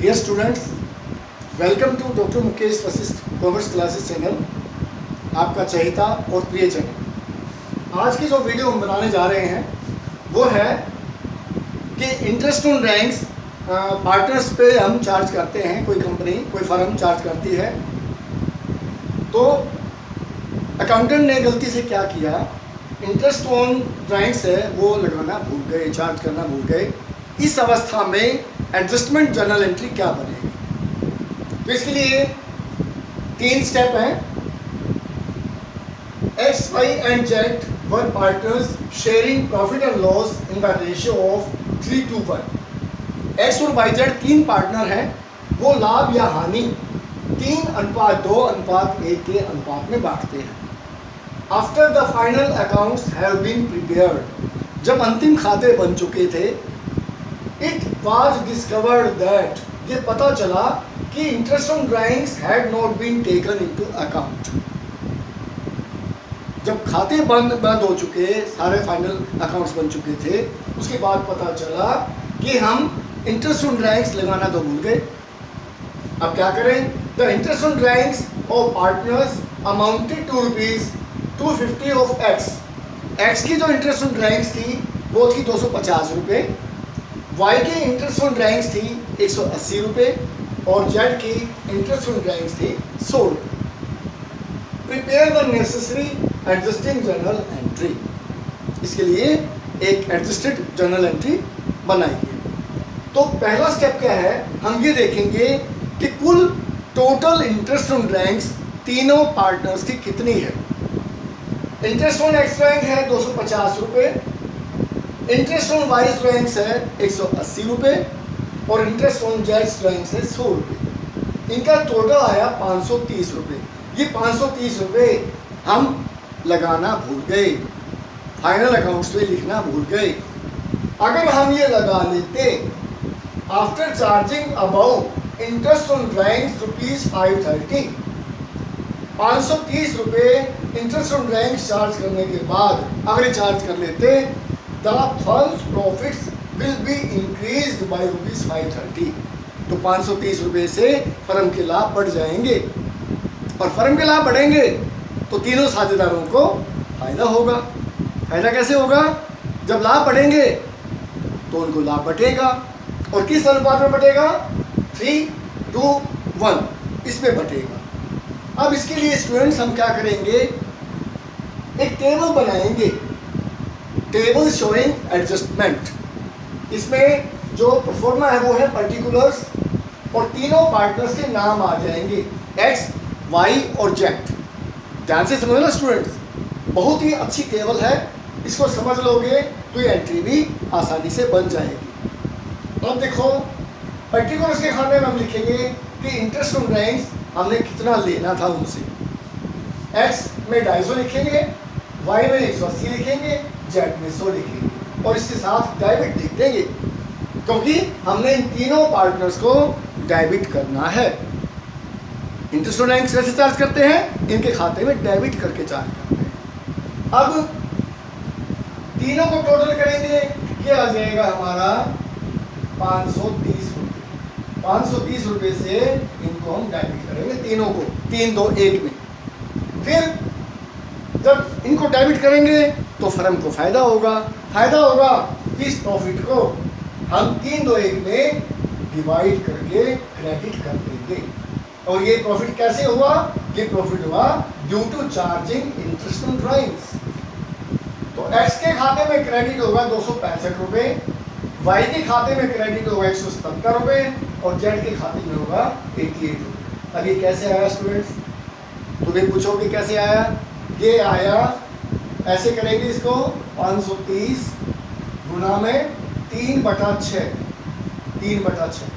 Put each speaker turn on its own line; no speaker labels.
Dear students, welcome to doctor Mukesh Vashishtha commerce classes channel, आपका चहेता और प्रिय चैनल। आज की जो वीडियो हम बनाने जा रहे हैं वो है कि इंटरेस्ट ऑन रैंक्स पार्टनर्स पे हम चार्ज करते हैं। कोई कंपनी, कोई फर्म चार्ज करती है, तो अकाउंटेंट ने गलती से क्या किया, इंटरेस्ट ऑन रैंक्स है वो लगाना भूल गए, चार्ज करना भूल गए। इस अवस्था में एडजस्टमेंट जर्नल एंट्री क्या बनेगी? तो इसके लिए 3 स्टेप हैं। X, Y and Z were partners sharing profit and loss in the ratio of 3:1। X और YZ 3 पार्टनर हैं, वो लाभ या हानि 3:2:1 के अनुपात में बांटते हैं। After the final accounts have been prepared, जब अंतिम खाते बन चुके थे, इट वाज डिस्कवर्ड दैट, ये पता चला कि interest on drawings had not been taken into account. जब खाते बंद हो चुके, सारे फाइनल अकाउंट्स बन चुके थे, उसके बाद पता चला कि हम इंटरेस्ट ऑन ड्राइंग्स लगाना तो भूल गए। अब क्या करें? The interest on drawings of partners amounted to ₹250 of X. X की जो इंटरेस्ट ऑन ड्राइंग्स थी वो थी 250 रुपये, वाई की इंटरेस्ट ऑन ड्राइंग्स थी 180 रुपये और जेड की इंटरेस्ट ऑन ड्राइंग्स थी 100 रुपये। Prepare the necessary adjusting journal entry, इसके लिए एक एडजस्टेड जर्नल एंट्री बनाइए। तो पहला स्टेप क्या है, हम ये देखेंगे कि कुल टोटल इंटरेस्ट ऑन ड्राइंग्स तीनों पार्टनर्स की कितनी है। इंटरेस्ट ऑन एक्स ड्राइंग है 250 रुपये, इंटरेस्ट ऑन वाई ड्राइंग्स है 180 रुपये और इंटरेस्ट ऑन जेड ड्राइंग्स है 100 रुपये। इनका टोटल आया 530 रुपये। ये 530 रुपये हम लगाना भूल गए, फाइनल अकाउंट्स में लिखना भूल गए। अगर हम ये लगा लेते, after charging about interest on drawings ₹530, 530 रुपये इंटरेस्ट ऑन ड्राइंग्स चार्ज करने के बाद अगर ये चार्ज कर लेते, the firms profits will be increased by ₹530। तो 530 रुपये से फर्म के लाभ बढ़ जाएंगे, और फर्म के लाभ बढ़ेंगे तो तीनों साझेदारों को फायदा होगा। फायदा कैसे होगा? जब लाभ बढ़ेंगे तो उनको लाभ बटेगा, और किस अनुपात में बटेगा? 3:1 इसमें बटेगा। अब इसके लिए स्टूडेंट्स हम क्या करेंगे, एक टेबल बनाएंगे, टेबल शोइंग एडजस्टमेंट। इसमें जो प्रोफॉर्मा है वो है पर्टिकुलर्स, और तीनों पार्टनर्स के नाम आ जाएंगे, एक्स, वाई और जेड। ध्यान से समझो ना स्टूडेंट्स, बहुत ही अच्छी टेबल है, इसको समझ लोगे तो ये एंट्री भी आसानी से बन जाएगी। अब देखो, पर्टिकुलर्स के खाने में हम लिखेंगे कि इंटरेस्ट ऑन ड्राइंग्स हमने कितना लेना था उनसे। एक्स में 250 लिखेंगे, वाई में 180 लिखेंगे, जेड में 100 लिखेंगे, और इसके साथ डेबिट लिख देंगे, क्योंकि हमने इन तीनों पार्टनर्स को डेबिट करना है। इंटरेस्ट ऑन ड्राइंग्स कैसे चार्ज करते हैं? इनके खाते में डेबिट करके चार्ज करते हैं। अब तीनों को टोटल करेंगे, ये आ जाएगा हमारा 530 रुपये। 530 रुपये से इनको हम डेबिट करेंगे, तीनों को, 3, 2, 1 में। फिर जब इनको डेबिट करेंगे तो फर्म को फायदा होगा। फायदा होगा, इस प्रॉफिट को हम 3, 2, 1 में डिवाइड करके क्रेडिट कर देंगे। और ये प्रॉफिट कैसे हुआ? ये प्रॉफिट हुआ due to charging interest on drawings. तो एक्स के खाते में क्रेडिट होगा 265 रुपये, वाई के खाते में क्रेडिट होगा 177 रुपये और जेड के खाते में होगा 88 रुपये। अब ये कैसे आया स्टूडेंट्स? तुम्हें पूछोगे कैसे आया? ये आया, ऐसे करेंगे इसको, 530 गुना में 3/6, 3/6।